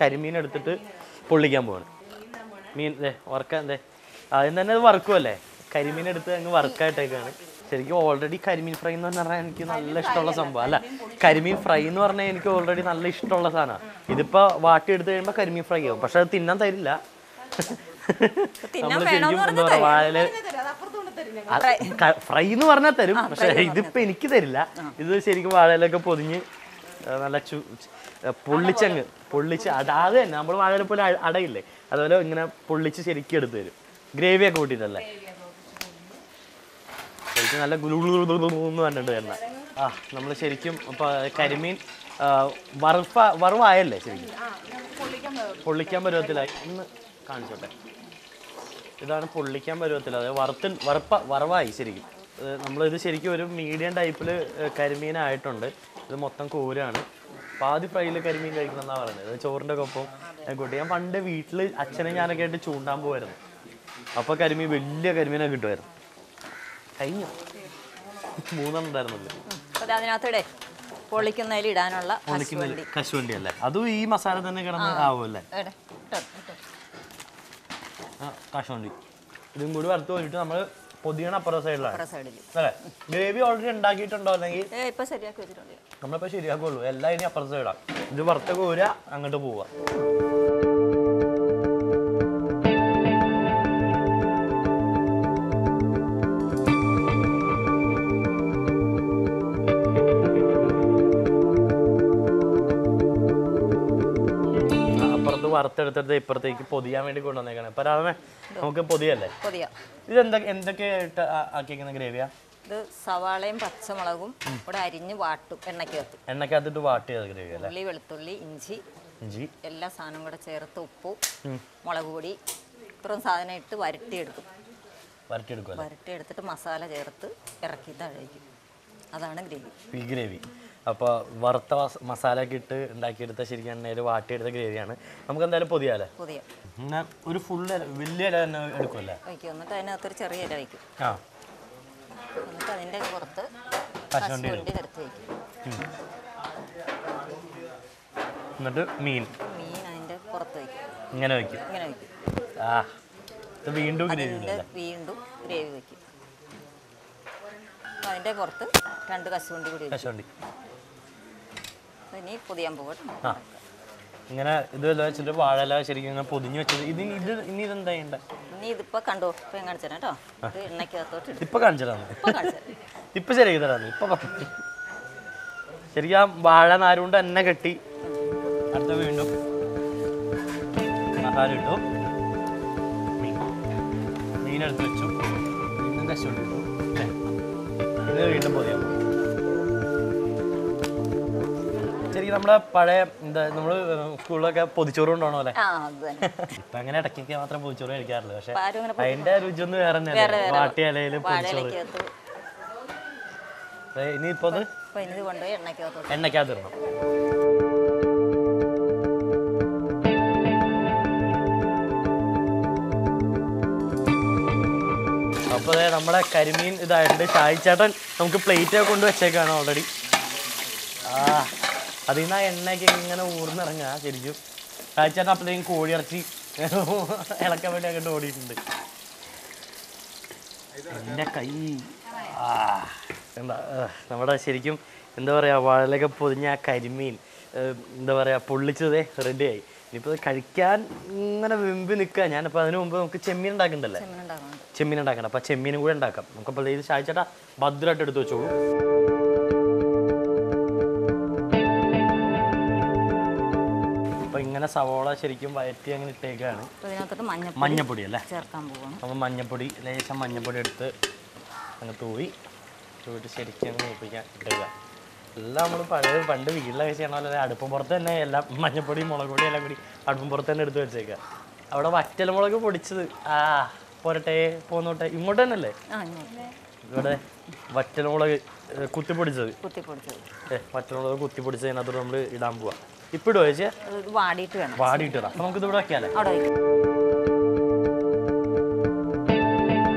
കരിമീൻ എടുത്തിട്ട് പൊള്ളിക്കാൻ പോവാണ്. മീൻ വറുക്കാൻ ആദ്യം തന്നെ അത് വറുക്കുമല്ലേ, കരിമീൻ എടുത്ത് അങ്ങ് വറുക്കായിട്ടേക്കാണ്. ശരിക്കും ഓൾറെഡി കരിമീൻ ഫ്രൈ എന്ന് പറഞ്ഞാൽ എനിക്ക് നല്ല ഇഷ്ടമുള്ള സംഭവം. അല്ല, കരിമീൻ ഫ്രൈ എന്ന് പറഞ്ഞാൽ എനിക്ക് ഓൾറെഡി നല്ല ഇഷ്ടമുള്ള സാധനമാണ്. ഇതിപ്പോൾ വാട്ടി എടുത്ത് കഴിയുമ്പോൾ കരിമീൻ ഫ്രൈ ആവും, പക്ഷെ അത് തിന്നാൻ തരില്ല. നമ്മൾ ശരിക്കും എന്താ പറയുക, വാഴയില ഫ്രൈ എന്ന് പറഞ്ഞാൽ തരും, പക്ഷെ ഇതിപ്പോൾ എനിക്ക് തരില്ല. ഇത് ശരിക്കും വാഴയിലൊക്കെ പൊതിഞ്ഞ് നല്ല പൊള്ളിച്ച് അതാത് തന്നെ നമ്മൾ വാഴയില പോലെ അടയില്ലേ, അതുപോലെ ഇങ്ങനെ പൊള്ളിച്ച് ശരിക്കും എടുത്ത് തരും. ഗ്രേവിയൊക്കെ കൂട്ടിയിട്ടല്ലേ, ശരിക്കും നല്ല ഗുലുന്ന് പറഞ്ഞിട്ട് തന്നെ. നമ്മൾ ശരിക്കും ഇപ്പോൾ കരിമീൻ വറവായല്ലേ, ശരിക്കും പൊള്ളിക്കാൻ പരുവത്തിലായി. ഒന്ന് കാണിച്ചോട്ടെ, ഇതാണ് പൊള്ളിക്കാൻ പരുവത്തില്ല, അതായത് വറവായി ശരിക്കും. നമ്മളിത് ശരിക്കും ഒരു മീഡിയം ടൈപ്പിൽ കരിമീനായിട്ടുണ്ട്. ഇത് മൊത്തം കൂരാണ്. പാതി ഫ്രൈയിൽ കരിമീൻ കഴിക്കണം എന്നാണ് പറയുന്നത്. ചോറിൻ്റെ ഒപ്പം കൂട്ടി. ഞാൻ പണ്ട് വീട്ടിൽ അച്ഛനെ ഞാനൊക്കെ ആയിട്ട് ചൂണ്ടാൻ പോകുമായിരുന്നു. അപ്പോൾ വലിയ കരിമീനൊക്കെ കിട്ടുമായിരുന്നു. കഴിഞ്ഞു 3 ഉണ്ടായിരുന്നല്ലോ. അതിനകത്തൂടെ പൊള്ളിക്കുന്നതിൽ ഇടാനുള്ള കശുവണ്ടി അല്ലേ, അതും ഈ മസാല തന്നെ കിടന്ന് ആവുമല്ലേ. കശുവണ്ടി ഇതും കൂടി വറുത്ത് പോയിട്ട് നമ്മൾ പൊതിയണ അപ്പുറ സൈഡിലാണ് അല്ലേ. ഗ്രേവി ഓൾറെഡി ഉണ്ടാക്കിയിട്ടുണ്ടോ, അല്ലെങ്കിൽ നമ്മളിപ്പോൾ ശരിയാക്കുള്ളൂ. എല്ലാം ഇനി അപ്പുറ സൈഡാണ്. ഇത് വറുത്ത കോര അങ്ങോട്ട് പോവാ. വറുത്തെടുത്തിട്ട് ഇപ്പുറത്തേക്ക് പൊതിയാൻ വേണ്ടി കൊണ്ടുവന്നേക്കാണ്. ഇപ്പൊ നമുക്ക് പൊതിയല്ലേ. ഇത് എന്തൊക്കെയായിട്ട് ആക്കിയേക്കുന്ന ഗ്രേവിയാ? ഇത് സവാളയും പച്ചമുളകും ഇവിടെ അരിഞ്ഞ് വാട്ടും എണ്ണക്കകത്തിട്ട് വാട്ടിയത് ഗ്രേവി അല്ലേ. ഉള്ളി, വെളുത്തുള്ളി, ഇഞ്ചി എല്ലാ സാധനവും കൂടെ ചേർത്ത് ഉപ്പും മുളക് പൊടി ഇത്രയും സാധനം ഇട്ട് വരട്ടിയെടുക്കും. വരട്ടിയെടുത്തിട്ട് മസാല ചേർത്ത് ഇറക്കി തഴയ്ക്കും. അതാണ് ഗ്രേവി. അപ്പോൾ വറുത്ത മസാല ഒക്കെ ഇട്ട് ഉണ്ടാക്കിയെടുത്ത ശരിക്കും എണ്ണയിൽ വാട്ടിയെടുത്ത ഗ്രേവിയാണ്. നമുക്ക് എന്തായാലും പൊതിയാലേ. ഒരു ഫുൾ വലിയ ഇല തന്നെ എടുക്കുമല്ലേ. എന്നിട്ട് അതിനകത്തൊരു ചെറിയ ഇല വയ്ക്കും. എന്നിട്ട് അതിൻ്റെ പുറത്ത് കശുവണ്ടി നിരത്തി വയ്ക്കും. എന്നിട്ട് മീൻ അതിൻ്റെ പുറത്ത് വയ്ക്കും. ഇങ്ങനെ വയ്ക്കും. വീണ്ടും ഗ്രേവി വയ്ക്കും. അതിൻ്റെ പുറത്ത് 2 കശുവണ്ടി കൂടി. ഇനി പൊതിയാൻ പോകട്ടെ. ഇങ്ങനെ ഇത് വെച്ചിട്ട് വാഴല ശരിക്കും ഇങ്ങനെ പൊതിഞ്ഞ് വെച്ചത്. ഇനി ഇതെന്താ ചെയ്യണ്ടേ? ഇനി ഇതിപ്പോൾ കണ്ടോ, ഇപ്പം കാണിച്ചു തരാം കേട്ടോ. ഇത് എണ്ണയ്ക്കകത്തോട്ട് ഇപ്പം കാണിച്ചു തരാം. ഇപ്പം ശരിയാക്കി തരാം. ഇപ്പം ശരിക്കും ആ വാഴ നാരുകൊണ്ട് എണ്ണ കെട്ടി അടുത്ത വീണ്ടും മസാല ഇട്ടു, മീനെടുത്ത് വെച്ചു, വീണ്ടും കശുവണ്ടി ഇട്ടു, ഇത് വീണ്ടും പൊതിയാൻ പോകും. ശരിക്കും നമ്മുടെ പഴയ നമ്മൾ സ്കൂളിലൊക്കെ പൊതിച്ചോറ് കൊണ്ടുപോകണോ അല്ലേ. ഇപ്പൊ അങ്ങനെ ഇടയ്ക്കൊക്കെ മാത്രം പൊതിച്ചോറ് കഴിക്കാറില്ല, പക്ഷെ അതിന്റെ രുചി ഒന്ന് വേറെ തന്നെയല്ലേ. വാട്ടിയ ഇലയില് പൊതിച്ചോറ്. ഇനിയിപ്പോ എണ്ണയ്ക്കകത്ത് ഇടണം. അപ്പൊ നമ്മുടെ കരിമീൻ ഇതായിട്ടുണ്ട്. ഷായിച്ചേട്ടൻ നമുക്ക് പ്ലേറ്റ് ഒക്കെ കൊണ്ട് വെച്ചേക്കാണ് ഓൾറെഡി. അതിൽ നിന്ന് ആ എണ്ണയൊക്കെ ഇങ്ങനെ ഊർന്നിറങ്ങുക ശരിക്കും. ഷായിച്ചേട്ടൻ അപ്പോഴത്തേക്കും കോഴിയിറച്ചി ഇളക്കാൻ വേണ്ടി അങ്ങോട്ട് ഓടിയിട്ടുണ്ട്. എൻ്റെ കൈ എന്താ നമ്മുടെ ശരിക്കും എന്താ പറയുക, വാഴയിലൊക്കെ പൊതിഞ്ഞ ആ കരിമീൻ എന്താ പറയുക പൊള്ളിച്ചതേ റെഡിയായി. ഇനിയിപ്പോൾ കഴിക്കാൻ ഇങ്ങനെ വെമ്പി നിൽക്കുക. ഞാനിപ്പോൾ അതിന് മുമ്പ് നമുക്ക് ചെമ്മീൻ ഉണ്ടാക്കണ്ടല്ലേ, ചെമ്മീൻ ഉണ്ടാക്കണം. അപ്പോൾ ചെമ്മീനും കൂടെ ഉണ്ടാക്കാം. നമുക്കപ്പോൾ ഇത് ഷായിച്ചേട്ടാ ഭദ്രമായിട്ട് എടുത്ത് വെച്ചോളൂ. അപ്പോൾ ഇങ്ങനെ സവോള ശരിക്കും വയറ്റി അങ്ങനെ ഇട്ടേക്കാണ്. മഞ്ഞപ്പൊടി അല്ലേ ചേർക്കാൻ പോകണം. അപ്പോൾ മഞ്ഞപ്പൊടി, ലേശം മഞ്ഞപ്പൊടി എടുത്ത് അങ്ങ് തൂവിട്ട് ശരിക്കും അങ്ങ് മൂപ്പിക്കാൻ ഇട്ടേക്കുക. എല്ലാം നമ്മൾ പണ്ട് വീട്ടിലൊക്കെ ചെയ്യണ പോലെ അടുപ്പം പുറത്ത് തന്നെ എല്ലാം മഞ്ഞപ്പൊടി, മുളക് പൊടി എല്ലാം കൂടി അടുപ്പം പുറത്ത് തന്നെ എടുത്ത് വെച്ചേക്കുക. അവിടെ വറ്റൽമുളക് പൊടിച്ചത് പോരട്ടെ പോന്നോട്ടെ. ഇങ്ങോട്ട് തന്നെ അല്ലേ ഇവിടെ വറ്റൽമുളക് കുത്തിപ്പൊടിച്ചത്. വറ്റൽമുളക് കുത്തിപ്പൊടിച്ചത് അതിനകത്തോട് നമ്മൾ ഇടാൻ പോവാം. ഇപ്പം ഇടുവോ ചേച്ചി? വാടിയിട്ട് ഇടാം. അപ്പം നമുക്കിത് ഇവിടെ വയ്ക്കാമല്ലേ.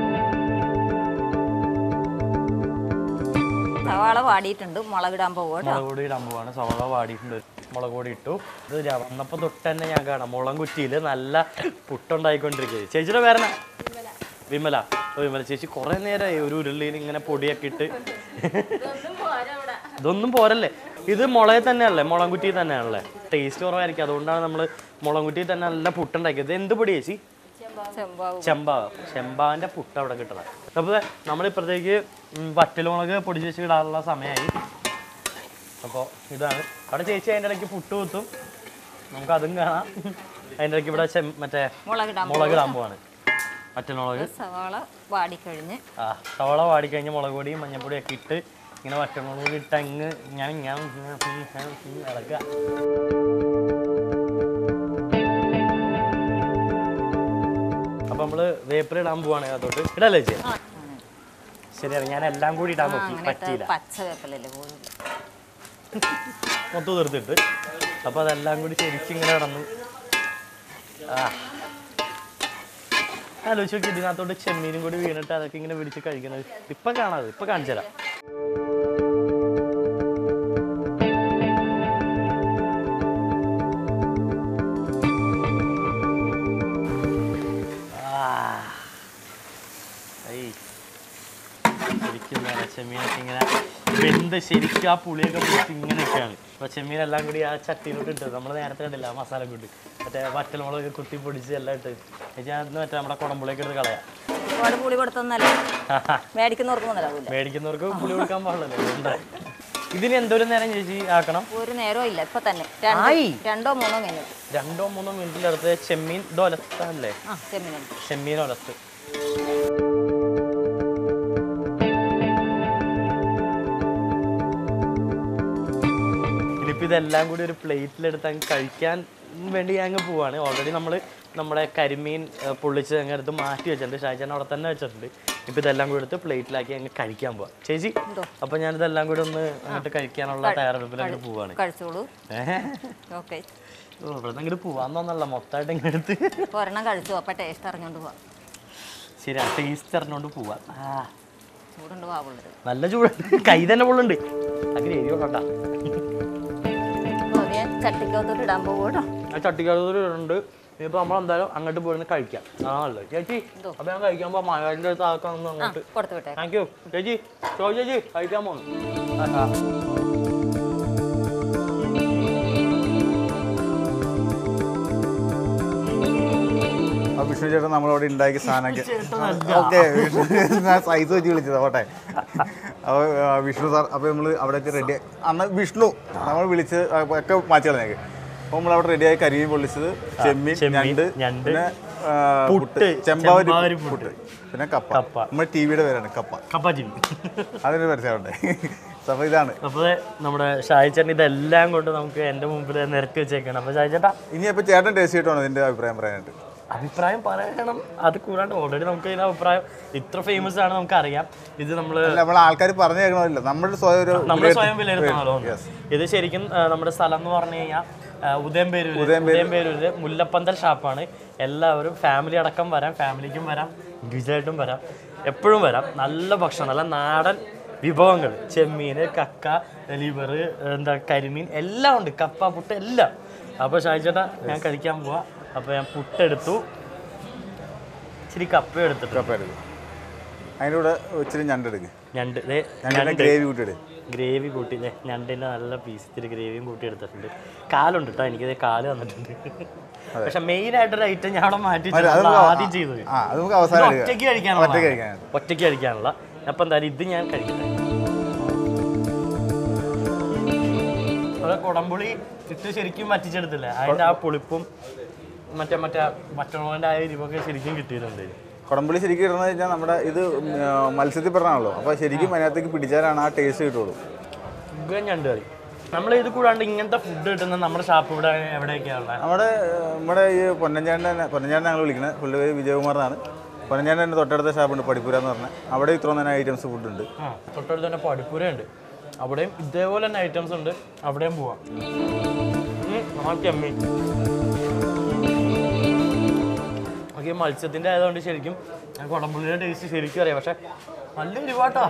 സവാള വാടിയിട്ടുണ്ട്, മുളകിടാൻ പോവുക. മുളക് പൊടി ഇടാൻ പോവാണ്. സവാള വാടിയിട്ടുണ്ട്, മുളക് പൊടി ഇട്ടു. ഇത് വന്നപ്പോൾ തൊട്ട് തന്നെ ഞാൻ കാണാം മുളം കുറ്റിയിൽ നല്ല പുട്ടുണ്ടായിക്കൊണ്ടിരിക്കുക. ചേച്ചിയുടെ പേരെന്നാ? വിമല. വിമല ചേച്ചി കുറേ നേരമായി ഒരു ഉരുളിയിൽ ഇങ്ങനെ പൊടിയൊക്കെ ഇട്ട്. ഇതൊന്നും പോരല്ലേ? ഇത് മുളയിൽ തന്നെയല്ലേ, മുളം കുറ്റി തന്നെയാണല്ലേ? ടേസ്റ്റ് കുറവായിരിക്കും, അതുകൊണ്ടാണ് നമ്മൾ മുളം കുറ്റിയിൽ തന്നെ നല്ല പുട്ടുണ്ടാക്കിയത്. എന്ത് പൊടി ചേച്ചി? ചെമ്പാവിൻ്റെ പുട്ട് അവിടെ കിട്ടണം. അപ്പോൾ നമ്മളിപ്പോഴത്തേക്ക് വറ്റൽമുളക് പൊടിച്ച് വെച്ച് ഇടാനുള്ള സമയമായി. അപ്പോൾ ഇതാണ് അവിടെ ചേച്ചി അതിൻ്റെ ഇടയ്ക്ക് പുട്ട് കുത്തും, നമുക്കതും കാണാം. അതിൻ്റെ ഇടയ്ക്ക് ഇവിടെ മറ്റേ മുളകിടാൻ പോവാണ്. വറ്റൽമുളക് സവാള വാടിക്കഴിഞ്ഞ് സവാള വാടിക്കഴിഞ്ഞ് മുളക് പൊടിയും മഞ്ഞൾപ്പൊടിയും ഒക്കെ ഇട്ട് ഇങ്ങനെ വറ്റൽമുളക് ഇട്ട് അങ്ങ് ഞാൻ ഇളക്കുക. അപ്പൊ നമ്മള് വേപ്പില ഇടാൻ പോവാണ്. അതോട്ട് ഇടല്ലേ ചേച്ചി? ശരിയാണ്, ഞാൻ എല്ലാം കൂടി ഇടാൻ നോക്കി, പറ്റിയില്ല. മൊത്തം തീർത്തിട്ട് അപ്പൊ അതെല്ലാം കൂടി ശരിക്കും ഇങ്ങനെ കിടന്നു. ആലോചിച്ച് നോക്കി, ഇതിനകത്തോട്ട് ചെമ്മീനും കൂടി വീണിട്ട് അതൊക്കെ ഇങ്ങനെ പിടിച്ച് കഴിക്കുന്നത്. ഇപ്പൊ കാണാതെ, ഇപ്പൊ കാണിച്ചു തരാം. ശരിക്കും ചെമ്മീനൊക്കെ ഇങ്ങനെ വെന്ത് ശരിക്കും ആ പുളിയൊക്കെ പിടിച്ച് ഇങ്ങനെയൊക്കെയാണ്. അപ്പോൾ ചെമ്മീനെല്ലാം കൂടി ആ ചട്ടിയിലോട്ട് ഇട്ട് നമ്മൾ നേരത്തെ കണ്ടില്ല ആ മസാല കൂട്ടി മറ്റേ വറ്റൽമുളക് കുത്തി പൊടിച്ച് എല്ലാം ഇട്ട് അതിന് മറ്റേ നമ്മുടെ കുടമ്പുളിയൊക്കെ എടുത്ത് കളയാം. പുളി മേടിക്കുന്നവർക്ക് പുളി കൊടുക്കാൻ പാടില്ലല്ലോ. ഇതിന് എന്തോരം നേരം ചേച്ചി ആക്കണം? ഒരു നേരവും ഇല്ല, ഇപ്പൊ തന്നെ 2-3 മിനിറ്റിനടുത്ത് ചെമ്മീൻ ഇത് ഒലത്തല്ലേ? ചെമ്മീൻ ഒലത്ത്. ഇനിയിപ്പോൾ ഇതെല്ലാം കൂടി ഒരു പ്ലേറ്റിലെടുത്ത് അങ്ങ് കഴിക്കാൻ വേണ്ടി അങ്ങ് പോവാണ്. ഓൾറെഡി നമ്മൾ നമ്മുടെ കരിമീൻ പൊള്ളിച്ച് അങ്ങ് എടുത്ത് മാറ്റി വെച്ചിട്ടുണ്ട്. ഷാജാൻ അവിടെ തന്നെ വെച്ചിട്ടുണ്ട്. ഇപ്പം ഇതെല്ലാം കൂടി എടുത്ത് പ്ലേറ്റിലാക്കി അങ്ങ് കഴിക്കാൻ പോവാം. ചേച്ചി അപ്പം ഞാനിതെല്ലാം കൂടി ഒന്ന് അങ്ങോട്ട് കഴിക്കാനുള്ള തയ്യാറെടുപ്പിലേക്ക് പോവാണ്. കഴിച്ചോളൂ. ഇവിടെ അങ്ങോട്ട് പോവാന്നൊന്നല്ല, മൊത്തമായിട്ട് ഇങ്ങനെ എടുത്ത് ഒരെണ്ണം കഴിച്ചു. അപ്പം ടേസ്റ്റ് അറിഞ്ഞോണ്ട് പോവാം. ശരി, ടേസ്റ്റ് അറിഞ്ഞോണ്ട് പോവാം. ചൂടുണ്ട്, പാവുള്ളത് നല്ല ചൂടുണ്ട്, കൈ തന്നെ പൊള്ളുണ്ട്. അങ്ങനെ എരിയോട്ടാ. ചട്ടിക്കകത്തോട്ട് ഇടാൻ പോകട്ടോ. ആ ചട്ടിക്കകത്തോട്ട് ഇടുന്നുണ്ട്. ഇനിയിപ്പോൾ നമ്മളെന്തായാലും അങ്ങോട്ട് പോയിരുന്ന് കഴിക്കാം. നല്ലത് ചേച്ചി. അപ്പം ഞാൻ കഴിക്കാൻ പോകാം. മലയാളിൻ്റെ അടുത്ത് ആക്കാമെന്ന് അങ്ങോട്ട് കൊടുത്തു വിട്ടേ. താങ്ക് യു ചേച്ചി. ചേച്ചി കഴിക്കാൻ പോകുന്നു. വിഷ്ണു ചേട്ടൻ നമ്മളോട് ഉണ്ടാക്കിയ സാധനമൊക്കെ ഓക്കെ സൈസ് വെച്ച് വിളിച്ചത് ഓട്ടെ. അപ്പോൾ വിഷ്ണു സാർ അപ്പോൾ നമ്മൾ അവിടെ റെഡി അന്ന് വിഷ്ണു നമ്മൾ വിളിച്ച് ഒക്കെ മാറ്റി കളഞ്ഞേക്ക്. അപ്പോൾ നമ്മളവിടെ റെഡിയായി കരിമീൻ പൊള്ളിച്ചത്, ചെമ്മീൻ, ഞണ്ട്, പിന്നെ പുട്ട്, ചെമ്പാവരി പുട്ട്, പിന്നെ കപ്പ. നമ്മുടെ ടിവിയുടെ പേരാണ് കപ്പ TV. അതിന് പരസ്യമുണ്ട്. അപ്പോൾ ഇതാണ്. അപ്പോൾ നമ്മുടെ ഷായി ചേട്ടൻ ഇതെല്ലാം കൊണ്ട് നമുക്ക് എൻ്റെ മുമ്പിൽ നിരത്തി വെച്ചേക്കണം. അപ്പോൾ ഷായി ചേട്ടാ ഇനി അപ്പോൾ ചേട്ടൻ ടേസ്റ്റ് ചെയ്തിട്ടാണോ ഇതിൻ്റെ അഭിപ്രായം പറയാനായിട്ട്? അഭിപ്രായം പറയണം. അത് കൂടാണ്ട് ഓൾറെഡി നമുക്ക് ഇതിൻ്റെ അഭിപ്രായം ഇത്ര ഫേമസ് ആണ് നമുക്കറിയാം. ഇത് നമ്മൾ ആൾക്കാർ പറഞ്ഞു കേൾക്കണമല്ലോ, നമ്മൾ സ്വയം വിലയിരുത്തണമല്ലോ. ഇത് ശരിക്കും നമ്മുടെ സ്ഥലം എന്ന് പറഞ്ഞു കഴിഞ്ഞാൽ ഉദയംപേരൂര് മുല്ലപ്പന്തൽ ഷാപ്പാണ്. എല്ലാവരും ഫാമിലി അടക്കം വരാം, ഫാമിലിക്കും വരാം, ഇൻഡിവിജ്വലായിട്ടും വരാം, എപ്പോഴും വരാം. നല്ല ഭക്ഷണം, നല്ല നാടൻ വിഭവങ്ങൾ, ചെമ്മീൻ, കക്ക, ലിവർ, കരിമീൻ എല്ലാം ഉണ്ട്, കപ്പ, പുട്ട് എല്ലാം. അപ്പോൾ ഷായി ചേട്ടാ ഞാൻ കഴിക്കാൻ പോവാം. അപ്പോൾ ഞാൻ പുട്ടെടുത്തു, ഇച്ചിരി കപ്പ എടുത്തിട്ട് അതിൻ്റെ കൂടെ ഇച്ചിരി ഞണ്ടെടുക്കും. ഞണ്ട് ഗ്രേവി കൂട്ടി ഞണ്ടിൻ്റെ നല്ല പീസ് ഇത്തിരി ഗ്രേവിയും കൂട്ടി എടുത്തിട്ടുണ്ട്. കാലുണ്ട് കേട്ടോ, എനിക്കത് കാല് വന്നിട്ടുണ്ട്. പക്ഷെ മെയിൻ ആയിട്ടൊരു ഐറ്റം ഞാൻ അവിടെ മാറ്റി ആദ്യം ചെയ്തത് ഒറ്റയ്ക്ക് കഴിക്കാനുള്ള. അപ്പം എന്തായാലും ഇത് ഞാൻ കഴിക്കട്ടെ. കുടംപുളി ഇട്ട് ശരിക്കും വറ്റിച്ചെടുത്തില്ല, അതിൻ്റെ ആ പുളിപ്പും മറ്റുള്ളവൻ്റെ ആ എരിവൊക്കെ ശരിക്കും കിട്ടിയിട്ടുണ്ട്. കുടംപുളി ശരിക്കും ഇടുന്നത് കഴിഞ്ഞാൽ നമ്മുടെ ഇത് മത്സ്യത്തിൽ പറഞ്ഞാണല്ലോ, അപ്പോൾ ശരിക്കും അതിനകത്തേക്ക് പിടിച്ചാലാണ് ആ ടേസ്റ്റ് കിട്ടുള്ളൂ. ഞണ്ട് കറി നമ്മൾ ഇത് കൂടാണ്ട് ഇങ്ങനത്തെ ഫുഡ് കിട്ടുന്നത് നമ്മുടെ ഷാപ്പ് ഇവിടെ എവിടെയൊക്കെയാണ്? നമ്മുടെ ഈ പൊന്നഞ്ചാണ്ട് ഞങ്ങൾ വിളിക്കുന്നത് പുള്ളി പേര് വിജയകുമാർ എന്നാണ്. പൊന്നഞ്ചാണ്ട് തന്നെ തൊട്ടടുത്ത ഷാപ്പുണ്ട് പടിപ്പുര എന്ന് പറഞ്ഞാൽ, അവിടെ ഇത്ര തന്നെ ഐറ്റംസ് ഫുഡ് ഉണ്ട്. തൊട്ടടുത്ത് തന്നെ പടിപ്പുര ഉണ്ട്, അവിടെയും ഇതേപോലെ തന്നെ ഐറ്റംസ് ഉണ്ട്, അവിടെയും പോവാം. ചെമ്മീൻ ഓക്കെ, മത്സ്യത്തിൻ്റെ ആയതുകൊണ്ട് ശരിക്കും കുടംപുള്ളിയുടെ ടേസ്റ്റ് ശരിക്കും അറിയാം. പക്ഷെ നല്ല എരിവാട്ടാ.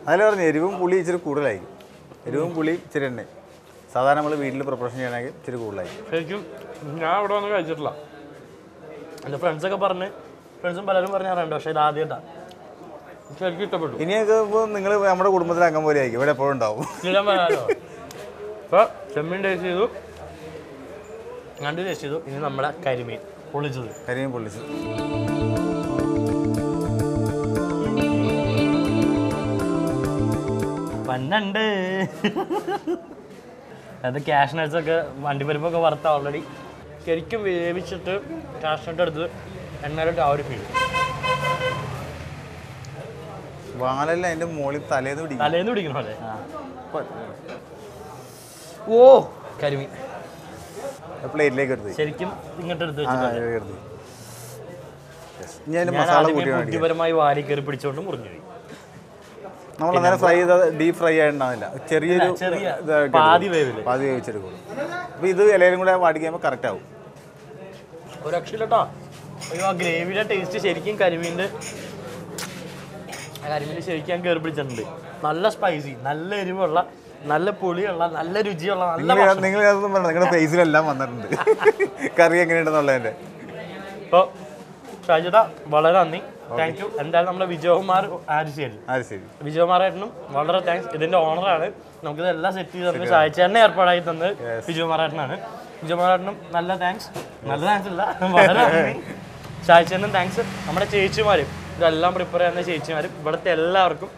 അതിൽ പറഞ്ഞു എരിവും പുളി ഇച്ചിരി കൂടുതലായിരിക്കും. എരിവും പുളി ഇച്ചിരി എണ്ണ സാധാരണ നമ്മൾ വീട്ടിൽ പ്രിപ്പറേഷൻ ചെയ്യണമെങ്കിൽ ഇച്ചിരി കൂടുതലായിരിക്കും. ശരിക്കും ഞാൻ ഇവിടെ വന്ന് കഴിച്ചിട്ടില്ല. എൻ്റെ ഫ്രണ്ട്സും പലരും പറഞ്ഞാറുണ്ട്. പക്ഷേ ഇത് ആദ്യമായിട്ടാണ്. ശരിക്കും ഇഷ്ടപ്പെട്ടു. ഇനിയൊക്കെ ഇപ്പോൾ നിങ്ങൾ നമ്മുടെ കുടുംബത്തിലെ അംഗം പോലെ ആയിരിക്കും, ഇവിടെ എപ്പോഴും ഉണ്ടാവും. അപ്പോൾ ചെമ്മീൻ ടേസ്റ്റ് ചെയ്തു, ഞണ്ട് ടേസ്റ്റ് ചെയ്തു. ഇനി നമ്മുടെ കരിമീൻ പൊള്ളിച്ചത്. പന്നുണ്ട്. അത് കാഷ്നട്ട്സൊക്കെ വണ്ടിപ്പരിപ്പൊക്കെ വറുത്ത ഓൾറെഡി ശരിക്കും വേവിച്ചിട്ട് കാഷ്നട്ട് എടുത്ത് എണ്ണയിലിട്ട് ആ ഒരു ഫീൽ. വാലല്ല അതിൻ്റെ മുകളിൽ തലേന്ന് പിടിക്കണോ അല്ലേ? ഓ കരിമീൻ പ്ലേറ്റിലേക്ക് എടുത്ത് ശരിക്കും ഇങ്ങോട്ട് എടുത്ത് ബുദ്ധിപരമായി വാരി കയറി പിടിച്ചോണ്ട് മുറിഞ്ഞു പോയി. നമ്മൾ അങ്ങനെ ഫ്രൈ ചെയ്ത ഡീപ് ഫ്രൈ ആയിട്ടുണ്ടാവില്ല, ചെറിയൊരു പാതി വേവിച്ചെടുക്കും. അപ്പോൾ ഇത് ഇലയിലും കൂടെ വാടിക്കുമ്പോൾ കറക്റ്റ് ആവും. ഒരു രക്ഷയില്ലട്ടോ. അയ്യോ ആ ഗ്രേവിയുടെ ടേസ്റ്റ് ശരിക്കും കരിമീൻ്റെ ശരിക്കും ഞാൻ കയറി പിടിച്ചിട്ടുണ്ട്. നല്ല സ്പൈസി, നല്ല എരിവുള്ള, നല്ല പുളിയുള്ള, നല്ല രുചിയുള്ള നിങ്ങൾ നിങ്ങളുടെ ഫേസിലെല്ലാം വന്നിട്ടുണ്ട് കറി എങ്ങനെയുണ്ടെന്നുള്ളതിൻ്റെ. അപ്പോൾ ഷാജിദാ വളരെ നന്ദി, താങ്ക് യു. എന്തായാലും നമ്മുടെ വിജയകുമാർ വിജയകുമാറേട്ടനും വളരെ താങ്ക്സ്. ഇതിൻ്റെ ഓണറാണ്. നമുക്കിതെല്ലാം സെറ്റ് ചെയ്ത് തന്നെ ഷായിച്ചേട്ടനെ ഏർപ്പാടായി തന്നത് വിജയകുമാറേട്ടനാണ്. വിജയകുമാറേട്ടനും നല്ല താങ്ക്സ് ഇല്ല വളരെ നന്ദി. ഷായിച്ചേട്ടനും താങ്ക്സ്. നമ്മുടെ ചേച്ചിമാരും ഇതെല്ലാം പ്രിപ്പയർ ചെയ്യുന്ന ചേച്ചിമാരും ഇവിടുത്തെ എല്ലാവർക്കും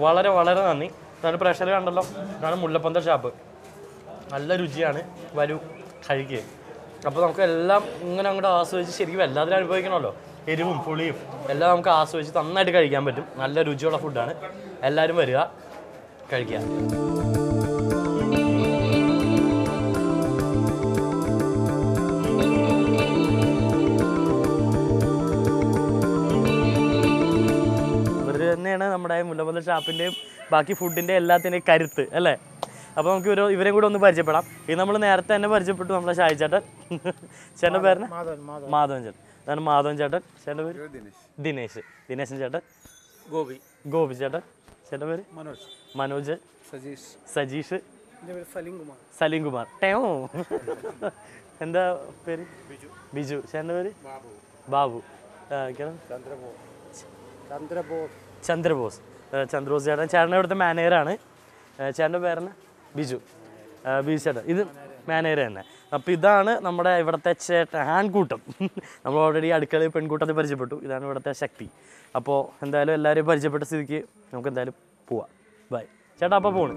വളരെ വളരെ നന്ദി. ഞാൻ പ്രഷർ കണ്ടല്ലോ, ഇതാണ് മുല്ലപ്പന്തൽ ഷാപ്പ്. നല്ല രുചിയാണ്, വരൂ കഴിക്കുക. അപ്പോൾ നമുക്ക് എല്ലാം ഇങ്ങനെ അങ്ങോട്ട് ആസ്വദിച്ച് ശരിക്കും എല്ലാത്തിനും അനുഭവിക്കണമല്ലോ. എരിവും പുളിയും എല്ലാം നമുക്ക് ആസ്വദിച്ച് നന്നായിട്ട് കഴിക്കാൻ പറ്റും. നല്ല രുചിയുള്ള ഫുഡാണ്. എല്ലാവരും വരിക, കഴിക്കുക. ഇവർ തന്നെയാണ് നമ്മുടെ മുല്ലപ്പന്തൽ ഷാപ്പിൻ്റെയും ബാക്കി ഫുഡിൻ്റെ എല്ലാത്തിൻ്റെയും കരുത്ത് അല്ലേ? അപ്പോൾ നമുക്ക് ഇവരെയും കൂടെ ഒന്ന് പരിചയപ്പെടാം. ഇത് നമ്മൾ നേരത്തെ തന്നെ പരിചയപ്പെട്ടു. നമ്മളെ ഷായി ചേട്ടൻ, ചേട്ടൻ്റെ പേരിന് മാധവൻ ചേട്ടൻ. അതാണ് മാധവൻ ചേട്ടൻ. ചേട്ടൻ്റെ പേര് ദിനേശൻ ചേട്ടൻ. ഗോപി ചേട്ടൻ. ചേട്ടൻ്റെ പേര് മനോജ്. സജീഷ്. സലീം കുമാർ. ടേമോ എന്താ പേര്? ബിജു. ചേട്ടൻ്റെ പേര് ബാബു. ചന്ദ്രബോസ് ചേട്ടൻ. ചേട്ടൻ ഇവിടുത്തെ മാനേജറാണ്. ചേട്ടൻ്റെ പേരാണ് ബിജു ചേട്ടൻ. ഇത് മാനേജർ തന്നെ. അപ്പോൾ ഇതാണ് നമ്മുടെ ഇവിടുത്തെ ആൺകൂട്ടം. നമ്മൾ ഓൾറെഡി അടുക്കളയിൽ പെൺകൂട്ടത്തെ പരിചയപ്പെട്ടു. ഇതാണ് ഇവിടുത്തെ ശക്തി. അപ്പോൾ എന്തായാലും എല്ലാവരെയും പരിചയപ്പെട്ട സ്ഥിതിക്ക് നമുക്ക് എന്തായാലും പോവാം. ബൈ ചേട്ടാ. അപ്പോൾ പോണ്.